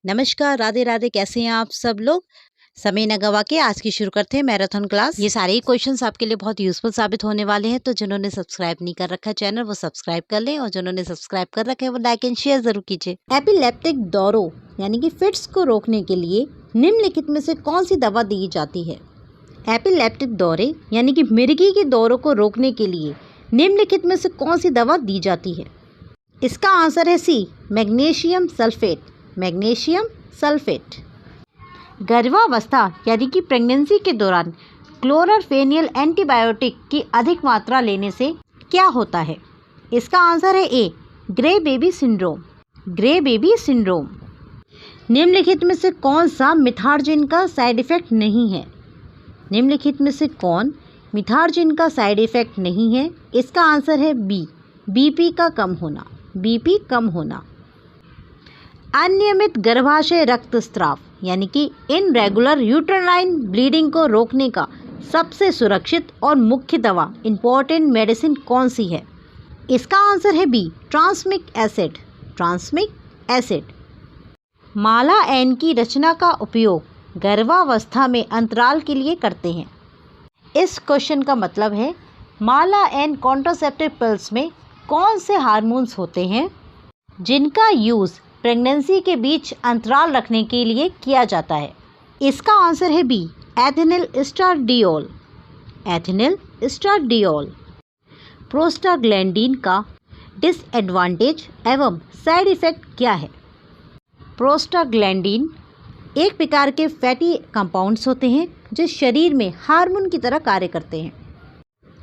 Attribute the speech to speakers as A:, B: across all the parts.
A: नमस्कार, राधे राधे। कैसे हैं आप सब लोग? समय न गवा के आज की शुरू करते हैं मैराथन क्लास। ये सारे ही क्वेश्चंस आपके लिए बहुत यूजफुल साबित होने वाले हैं, तो जिन्होंने सब्सक्राइब नहीं कर रखा है चैनल वो सब्सक्राइब कर लें, और जिन्होंने सब्सक्राइब कर रखा है वो लाइक एंड शेयर जरूर कीजिए। एपिलेप्टिक दौरों यानी कि फिट्स को रोकने के लिए निम्नलिखित में से कौन सी दवा दी जाती है? एपिलेप्टिक दौरे यानी कि मिर्गी के दौरों को रोकने के लिए निम्नलिखित में से कौन सी दवा दी जाती है? इसका आंसर है सी, मैग्नीशियम सल्फेट। Magnesium sulphate. गर्भावस्था यानी कि प्रेगनेंसी के दौरान क्लोरफेनियल एंटीबायोटिक की अधिक मात्रा लेने से क्या होता है? इसका आंसर है A, grey baby syndrome. Grey baby syndrome. निम्नलिखित में से कौन सा मिथार्जिन का साइड इफेक्ट नहीं है? निम्नलिखित में से कौन मिथार्जिन का साइड इफेक्ट नहीं है? इसका आंसर है बी, बीपी का कम होना। बीपी कम होना। अनियमित गर्भाशय रक्तस्राव यानी कि इनरेगुलर यूट्राइन ब्लीडिंग को रोकने का सबसे सुरक्षित और मुख्य दवा इंपॉर्टेंट मेडिसिन कौन सी है? इसका आंसर है बी, ट्रांसमिक एसिड। ट्रांसमिक एसिड। माला एन की रचना का उपयोग गर्भावस्था में अंतराल के लिए करते हैं। इस क्वेश्चन का मतलब है माला एन कॉन्ट्रासेप्टिव पिल्स में कौन से हार्मोन्स होते हैं जिनका यूज़ प्रेगनेंसी के बीच अंतराल रखने के लिए किया जाता है? इसका आंसर है बी, एथिनिल एस्ट्राडियोल। एथिनिल एस्ट्राडियोल। प्रोस्टाग्लैंडिन का डिसएडवांटेज एवं साइड इफेक्ट क्या है? प्रोस्टाग्लैंडिन एक प्रकार के फैटी कंपाउंड्स होते हैं जो शरीर में हार्मोन की तरह कार्य करते हैं।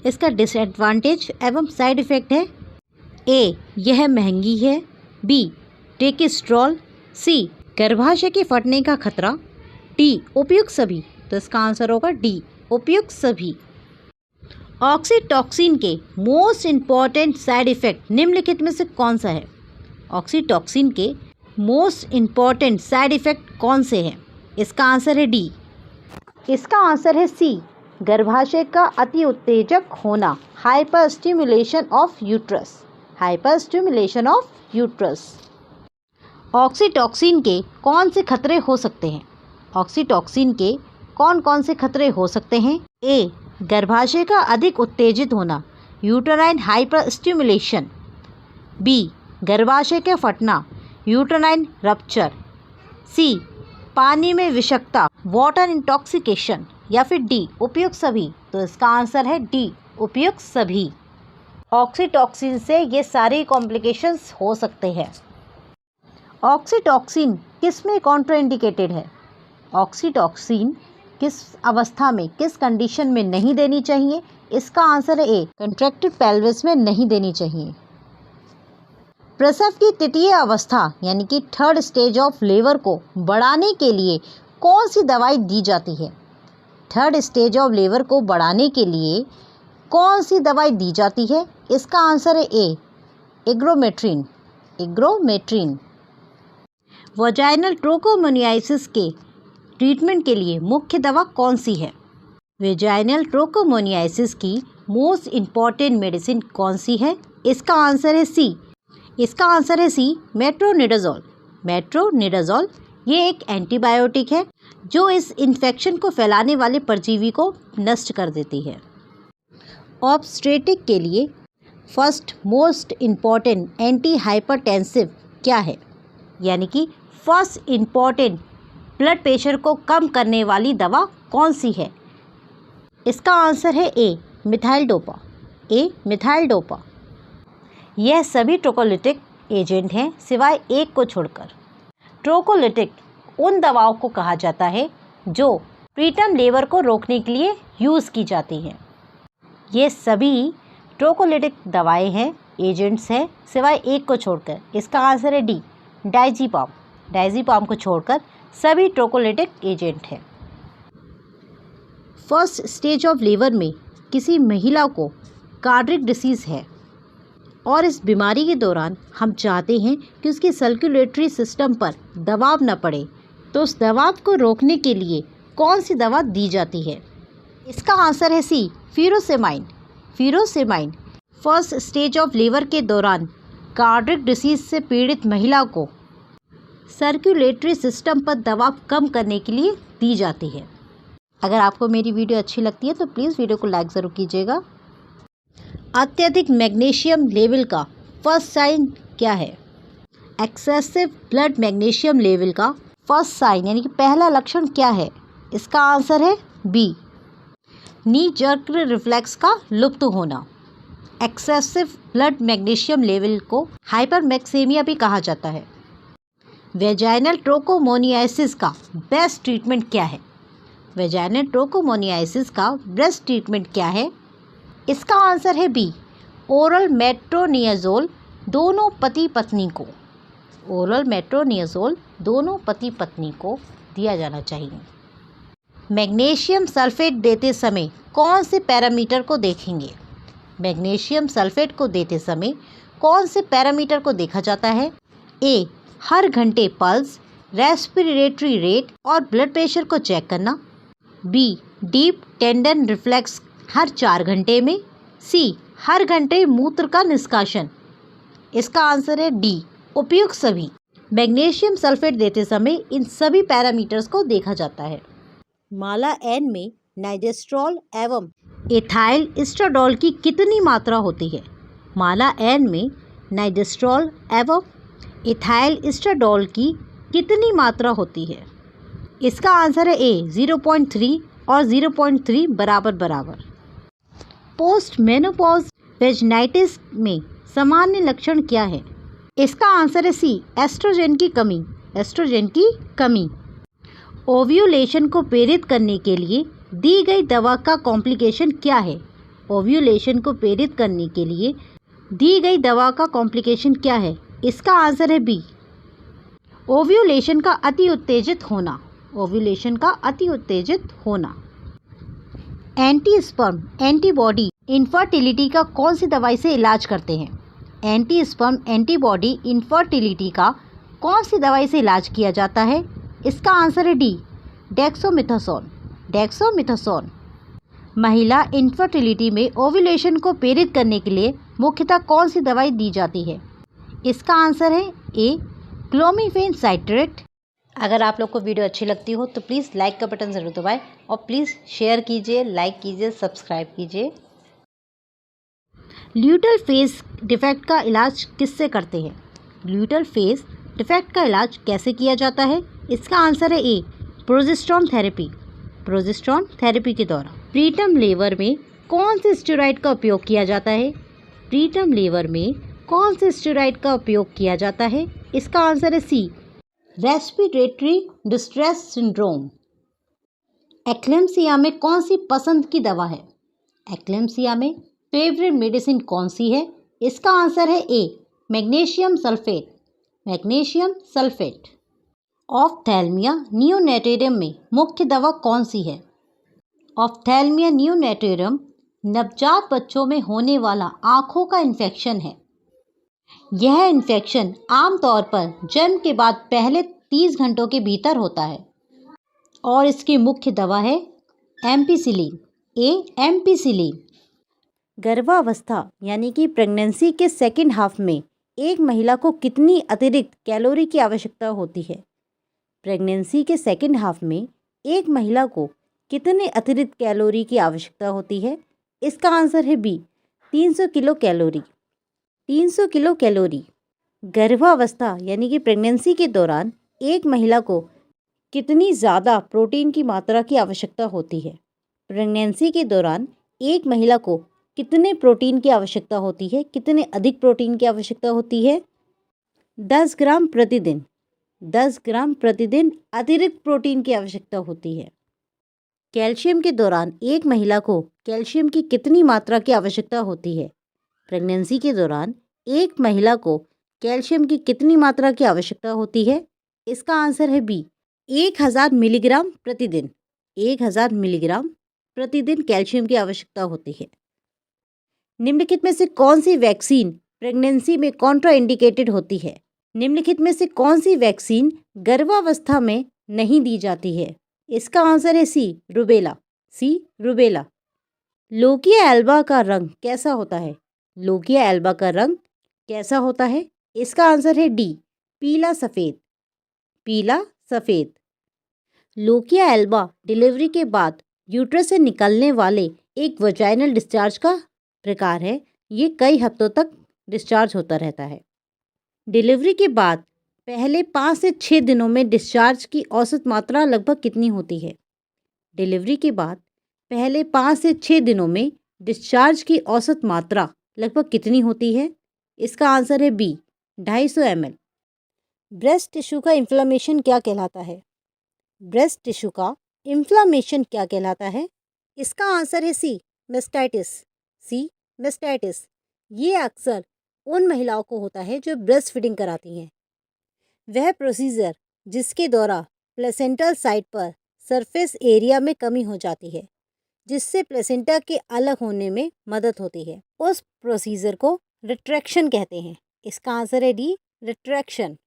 A: इसका डिसएडवांटेज एवं साइड इफेक्ट है ए, यह महंगी है। बी, टेकिस्ट्रॉल। सी, गर्भाशय के फटने का खतरा। डी, उपयुक्त सभी। तो इसका आंसर होगा डी, उपयुक्त सभी। ऑक्सीटॉक्सिन के मोस्ट इम्पॉर्टेंट साइड इफेक्ट निम्नलिखित में से कौन सा है? ऑक्सीटॉक्सिन के मोस्ट इम्पॉर्टेंट साइड इफेक्ट कौन से हैं? इसका आंसर है डी। इसका आंसर है सी, गर्भाशय का अति उत्तेजक होना। Hyper stimulation of uterus. Hyper stimulation of uterus. Oxytocin के कौन से खतरे हो सकते हैं? ऑक्सीटॉक्सिन के कौन कौन से खतरे हो सकते हैं? ए, गर्भाशय का अधिक उत्तेजित होना, यूट्राइन हाइपर स्टिमुलेशन। बी, गर्भाशय के फटना, यूट्राइन रप्चर। सी, पानी में विषाक्तता, वाटर इंटॉक्सिकेशन। या फिर डी, उपयुक्त सभी। तो इसका आंसर है डी, उपयुक्त सभी। ऑक्सीटॉक्सिन से ये सारे कॉम्प्लिकेशंस हो सकते हैं। ऑक्सीटॉक्सिन किस में कॉन्ट्राइंडिकेटेड है? ऑक्सीटॉक्सिन किस अवस्था में, किस कंडीशन में नहीं देनी चाहिए? इसका आंसर है ए, कंट्रैक्टेड पेल्विस में नहीं देनी चाहिए। प्रसव की तृतीय अवस्था यानी कि थर्ड स्टेज ऑफ लेबर को बढ़ाने के लिए कौन सी दवाई दी जाती है? थर्ड स्टेज ऑफ लेबर को बढ़ाने के लिए कौन सी दवाई दी जाती है? इसका आंसर है ए, इग्रोमेट्रिन। इग्रोमेट्रिन। वजाइनल ट्रोकोमोनियासिस के ट्रीटमेंट के लिए मुख्य दवा कौन सी है? वेजाइनल ट्रोकोमोनियासिस की मोस्ट इम्पॉर्टेंट मेडिसिन कौन सी है? इसका आंसर है सी। इसका आंसर है सी, मेट्रोनिडाज़ोल। मेट्रोनिडाज़ोल ये एक एंटीबायोटिक है जो इस इन्फेक्शन को फैलाने वाले परजीवी को नष्ट कर देती है। ऑब्स्टेट्रिक के लिए first most important anti hypertensive क्या है? यानी कि फर्स्ट इम्पॉर्टेंट ब्लड प्रेशर को कम करने वाली दवा कौन सी है? इसका आंसर है ए, मिथाइलडोपा। ए, मिथाइलडोपा। यह सभी ट्रोकोलिटिक एजेंट हैं सिवाय एक को छोड़कर। ट्रोकोलिटिक उन दवाओं को कहा जाता है जो प्रीटर्म लेबर को रोकने के लिए यूज़ की जाती हैं। ये सभी ट्रोकोलिटिक दवाएं हैं, एजेंट्स हैं, सिवाय एक को छोड़कर। इसका आंसर है डी, डायज़ेपाम। डायज़ेपाम को छोड़कर सभी ट्रोकोलिटिक एजेंट हैं। फर्स्ट स्टेज ऑफ लेबर में किसी महिला को कार्डियक डिसीज़ है और इस बीमारी के दौरान हम चाहते हैं कि उसकी सर्कुलेटरी सिस्टम पर दबाव न पड़े, तो उस दबाव को रोकने के लिए कौन सी दवा दी जाती है? इसका आंसर है सी, फ्यूरोसेमाइन। फ्यूरोसेमाइन फर्स्ट स्टेज ऑफ लेबर के दौरान कार्डियक डिसीज़ से पीड़ित महिला को सर्कुलेटरी सिस्टम पर दबाव कम करने के लिए दी जाती है। अगर आपको मेरी वीडियो अच्छी लगती है तो प्लीज़ वीडियो को लाइक ज़रूर कीजिएगा। अत्यधिक मैग्नीशियम लेवल का फर्स्ट साइन क्या है? एक्सेसिव ब्लड मैग्नीशियम लेवल का फर्स्ट साइन यानी कि पहला लक्षण क्या है? इसका आंसर है बी, नी जर्क रिफ्लेक्स का लुप्त होना। एक्सेसिव ब्लड मैग्नीशियम लेवल को हाइपरमैक्सेमिया भी कहा जाता है। वेजाइनल ट्रोकोमोनियासिस का बेस्ट ट्रीटमेंट क्या है? वेजाइनल ट्रोकोमोनियासिस का बेस्ट ट्रीटमेंट क्या है? इसका आंसर है बी, ओरल मेट्रोनियाजोल दोनों पति पत्नी को। ओरल मेट्रोनियाजोल दोनों पति पत्नी को दिया जाना चाहिए। मैग्नीशियम सल्फेट देते समय कौन से पैरामीटर को देखेंगे? मैग्नीशियम सल्फेट को देते समय कौन से पैरामीटर को देखा जाता है? ए, हर घंटे पल्स, रेस्पिरेटरी रेट और ब्लड प्रेशर को चेक करना। बी, डीप टेंडन रिफ्लेक्स हर 4 घंटे में। सी, हर घंटे मूत्र का निष्कासन। इसका आंसर है डी, उपयुक्त सभी। मैग्नीशियम सल्फेट देते समय इन सभी पैरामीटर्स को देखा जाता है। माला एन में नाइजेस्ट्रॉल एवं एथाइल एस्ट्राडोल की कितनी मात्रा होती है? माला एन में नाइजेस्ट्रॉल एवं एथाइल एस्ट्राडोल की कितनी मात्रा होती है? इसका आंसर है ए, 0.3 और 0.3 बराबर। पोस्ट मेनोपॉज वेजाइनाइटिस में सामान्य लक्षण क्या है? इसका आंसर है सी, एस्ट्रोजन की कमी। एस्ट्रोजन की कमी। ओव्यूलेशन को प्रेरित करने के लिए दी गई दवा का कॉम्प्लिकेशन क्या है? ओव्यूलेशन को प्रेरित करने के लिए दी गई दवा का कॉम्प्लिकेशन क्या है? इसका आंसर है बी, ओव्यूलेशन का अति उत्तेजित होना। ओव्यूलेशन का अति उत्तेजित होना। एंटी स्पर्म एंटीबॉडी इनफर्टिलिटी का कौन सी दवाई से इलाज करते हैं? एंटी स्पर्म एंटीबॉडी इनफर्टिलिटी का कौन सी दवाई से इलाज किया जाता है? इसका आंसर है डी, डेक्सोमिथासोन। डेक्सोमिथासोन। महिला इनफर्टिलिटी में ओव्यूलेशन को प्रेरित करने के लिए मुख्यतः कौन सी दवाई दी जाती है? इसका आंसर है ए, क्लोमिफेन साइट्रेट। अगर आप लोग को वीडियो अच्छी लगती हो तो प्लीज़ लाइक का बटन ज़रूर दबाएं और प्लीज़ शेयर कीजिए, लाइक कीजिए, सब्सक्राइब कीजिए। ल्यूटल फेस डिफेक्ट का इलाज किससे करते हैं? ल्यूटल फेस डिफेक्ट का इलाज कैसे किया जाता है? इसका आंसर है ए, प्रोजेस्टेरॉन थेरेपी। प्रोजेस्टेरॉन थेरेपी के द्वारा। प्रीटर्म लेबर में कौन से स्टेरॉइड का उपयोग किया जाता है? प्रीटर्म लेबर में कौन से स्टेरॉइड का उपयोग किया जाता है? इसका आंसर है सी, रेस्पिरेटरी डिस्ट्रेस सिंड्रोम। एक्लेम्सिया में कौन सी पसंद की दवा है? एक्लेम्सिया में फेवरेट मेडिसिन कौन सी है? इसका आंसर है A, magnesium sulphate. Magnesium sulphate. Ophthalmia neonatorum में मुख्य दवा कौन सी है? ऑफ्थैल्मिया नियोनेटेरियम नवजात बच्चों में होने वाला आँखों का इन्फेक्शन है। यह इन्फेक्शन आमतौर पर जन्म के बाद पहले 30 घंटों के भीतर होता है और इसकी मुख्य दवा है एम्पिसिलिन। ए, एम्पिसिलिन। गर्भावस्था यानी कि प्रेगनेंसी के सेकेंड हाफ में एक महिला को कितनी अतिरिक्त कैलोरी की आवश्यकता होती है? प्रेगनेंसी के सेकेंड हाफ में एक महिला को कितने अतिरिक्त कैलोरी की आवश्यकता होती है? इसका आंसर है B, 300 kilocalorie. 300 kilocalorie. गर्भावस्था यानी कि प्रेगनेंसी के दौरान एक महिला को कितनी ज़्यादा प्रोटीन की मात्रा की आवश्यकता होती है? प्रेगनेंसी के दौरान एक महिला को कितने प्रोटीन की आवश्यकता होती है? कितने अधिक प्रोटीन की आवश्यकता होती है? 10 ग्राम प्रतिदिन। 10 ग्राम प्रतिदिन अतिरिक्त प्रोटीन की आवश्यकता होती है। कैल्शियम के दौरान एक महिला को कैल्शियम की कितनी मात्रा की आवश्यकता होती है? प्रेगनेंसी के दौरान एक महिला को कैल्शियम की कितनी मात्रा की आवश्यकता होती है? इसका आंसर है बी, 1000 मिलीग्राम प्रतिदिन। 1000 मिलीग्राम प्रतिदिन कैल्शियम की आवश्यकता होती है। निम्नलिखित में से कौन सी वैक्सीन प्रेगनेंसी में कॉन्ट्राइंडिकेटेड होती है? निम्नलिखित में से कौन सी वैक्सीन गर्भावस्था में नहीं दी जाती है? इसका आंसर है सी, रूबेला। सी, रूबेला। लोकिया एल्बा का रंग कैसा होता है? लोकिया एल्बा का रंग कैसा होता है? इसका आंसर है डी, पीला सफ़ेद। पीला, सफ़ेद। लोकिया एल्बा डिलीवरी के बाद यूट्रस से निकलने वाले एक वजाइनल डिस्चार्ज का प्रकार है। ये कई हफ्तों तक डिस्चार्ज होता रहता है। डिलीवरी के बाद पहले 5 से 6 दिनों में डिस्चार्ज की औसत मात्रा लगभग कितनी होती है? डिलीवरी के बाद पहले 5 से 6 दिनों में डिस्चार्ज की औसत मात्रा लगभग कितनी होती है? इसका आंसर है बी, 250 ml। ब्रेस्ट टिश्यू का इन्फ्लेमेशन क्या कहलाता है? ब्रेस्ट टिश्यू का इन्फ्लेमेशन क्या कहलाता है? इसका आंसर है सी, मेस्टाइटिस। सी, मेस्टाइटिस। ये अक्सर उन महिलाओं को होता है जो ब्रेस्ट फीडिंग कराती हैं। वह प्रोसीजर जिसके द्वारा प्लेसेंटल साइट पर सरफेस एरिया में कमी हो जाती है, जिससे प्लेसेंटा के अलग होने में मदद होती है, उस प्रोसीजर को रिट्रैक्शन कहते हैं। इसका आंसर है डी, रिट्रैक्शन।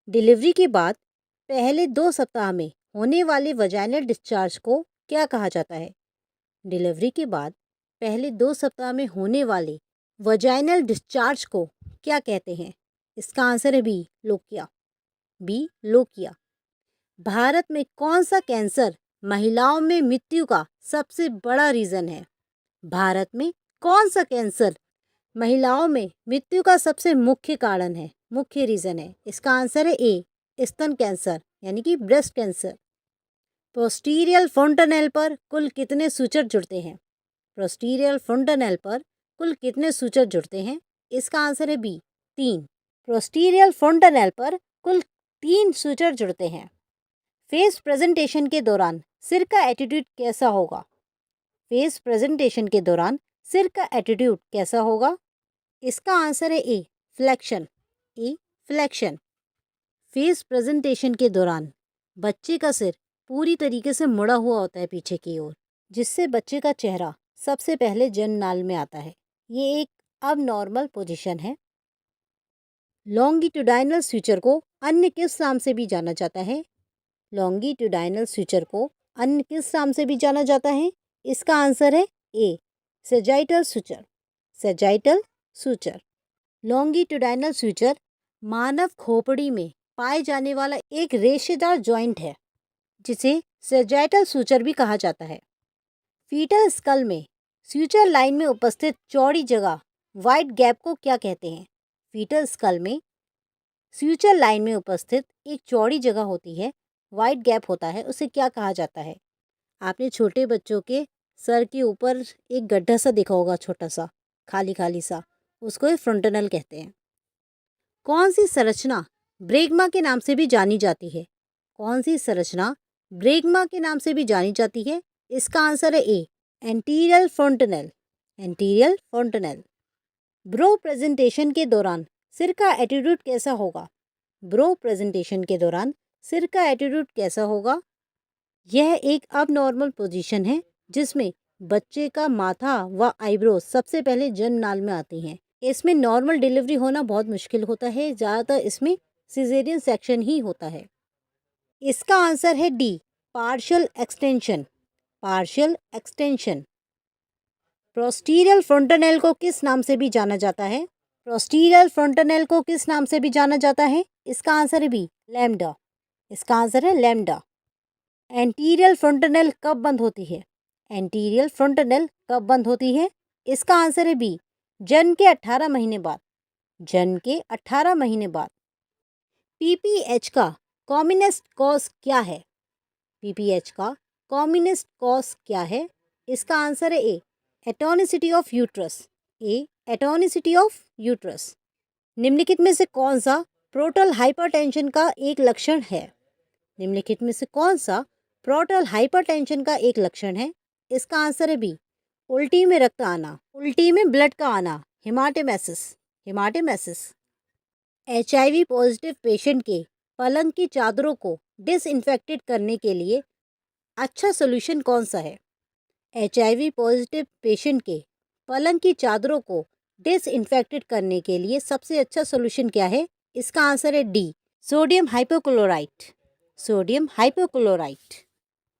A: डिलीवरी के बाद पहले 2 सप्ताह में होने वाले वजाइनल डिस्चार्ज को क्या कहा जाता है? डिलीवरी के बाद पहले 2 सप्ताह में होने वाले वजाइनल डिस्चार्ज को क्या कहते हैं? इसका आंसर है B, lochia. B, lochia. Bharat में कौन सा कैंसर महिलाओं में मृत्यु का सबसे बड़ा रीज़न है? भारत में कौन सा कैंसर महिलाओं में मृत्यु का सबसे मुख्य कारण है, मुख्य रीज़न है? इसका आंसर है ए, स्तन कैंसर यानी कि ब्रेस्ट कैंसर। पोस्टीरियल फोंटेनेल पर कुल कितने सूचक जुड़ते हैं? पोस्टीरियल फोंटेनेल पर कुल कितने सूचक जुड़ते हैं? इसका आंसर है बी, 3। पोस्टीरियल फोंटेनेल पर कुल 3 सूचक जुड़ते हैं। फेस प्रेजेंटेशन के दौरान सिर का एटीट्यूड कैसा होगा? फेस प्रेजेंटेशन के दौरान सिर का एटीट्यूड कैसा होगा? इसका आंसर है ए, फ्लेक्शन। ए, फ्लेक्शन। फेस प्रेजेंटेशन के दौरान बच्चे का सिर पूरी तरीके से मुड़ा हुआ होता है पीछे की ओर, जिससे बच्चे का चेहरा सबसे पहले जन्मनाल में आता है। ये एक अब नॉर्मल पोजीशन है। लॉन्गिट्यूडाइनल स्यूचर को अन्य किस नाम से भी जाना जाता है? लॉन्गिट्यूडाइनल स्यूचर को अन्य किस नाम से भी जाना जाता है? इसका आंसर है A, sagittal suture. Sagittal suture. Longitudinal suture मानव खोपड़ी में पाए जाने वाला एक रेशेदार जॉइंट है, जिसे सेजाइटल सूचर भी कहा जाता है। फीटल स्कल में सूचर लाइन में उपस्थित चौड़ी जगह वाइट गैप को क्या कहते हैं? फीटल स्कल में सूचर लाइन में उपस्थित एक चौड़ी जगह होती है, वाइट गैप होता है, उसे क्या कहा जाता है? आपने छोटे बच्चों के सर के ऊपर एक गड्ढा सा देखा होगा, छोटा सा खाली खाली सा, उसको फ्रंटनल कहते हैं। कौन सी संरचना ब्रेगमा के नाम से भी जानी जाती है? कौन सी संरचना ब्रेगमा के नाम से भी जानी जाती है? इसका आंसर है ए, एंटीरियल फ्रंटनल। एंटीरियल फ्रंटनल। ब्रो प्रेजेंटेशन के दौरान सिर का एटीट्यूड कैसा होगा? ब्रो प्रेजेंटेशन के दौरान सिर का एटीट्यूड कैसा होगा? यह एक अब नॉर्मल पोजीशन है, जिसमें बच्चे का माथा व आईब्रो सबसे पहले जन्मनाल में आती हैं। इसमें नॉर्मल डिलीवरी होना बहुत मुश्किल होता है, ज़्यादातर इसमें सिजेरियन सेक्शन ही होता है। इसका आंसर है D, partial extension. Partial extension. Posterior frontal को किस नाम से भी जाना जाता है? पोस्टीरियल फ्रंटनल को किस नाम से भी जाना जाता है? इसका आंसर है बी, लैम्डा। इसका आंसर है लैम्डा। एंटीरियल फ्रंटनल कब बंद होती है? एंटीरियल फ्रंटनल कब बंद होती है? इसका आंसर है बी, जन्म के 18 महीने बाद। जन्म के 18 महीने बाद। पीपीएच का कॉमनेस्ट कॉज क्या है? पीपीएच का कॉमनेस्ट कॉज क्या है? इसका आंसर है A, atonicity of uterus. A, atonicity of uterus. निम्नलिखित में से कौन सा पोर्टल हाइपरटेंशन का एक लक्षण है? निम्नलिखित में से कौन सा पोर्टल हाइपरटेंशन का एक लक्षण है? इसका आंसर है बी, उल्टी में रक्त आना, उल्टी में ब्लड का आना, हेमाटेमेसिस। हेमाटेमेसिस। एचआईवी पॉजिटिव पेशेंट के पलंग की चादरों को डिसइंफेक्टेड करने के लिए अच्छा सोल्यूशन कौन सा है? एचआईवी पॉजिटिव पेशेंट के पलंग की चादरों को डिसइंफेक्टेड करने के लिए सबसे अच्छा सोल्यूशन क्या है? इसका आंसर है D, sodium hypochlorite. Sodium hypochlorite.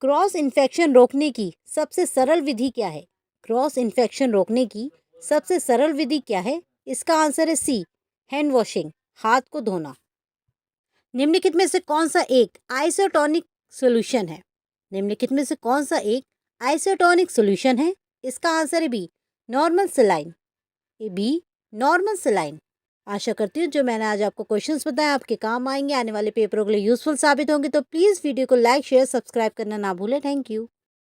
A: Cross infection रोकने की सबसे सरल विधि क्या है? क्रॉस इन्फेक्शन रोकने की सबसे सरल विधि क्या है? इसका आंसर है सी, हैंड वॉशिंग, हाथ को धोना। निम्नलिखित में से कौन सा एक आइसोटोनिक सॉल्यूशन है? निम्नलिखित में से कौन सा एक आइसोटोनिक सॉल्यूशन है? इसका आंसर है B, normal saline. A B, normal saline. आशा करती हूँ जो मैंने आज आपको क्वेश्चंस बताए आपके काम आएंगे, आने वाले पेपरों के लिए यूजफुल साबित होंगे। तो प्लीज़ वीडियो को लाइक शेयर सब्सक्राइब करना ना भूलें। Thank you.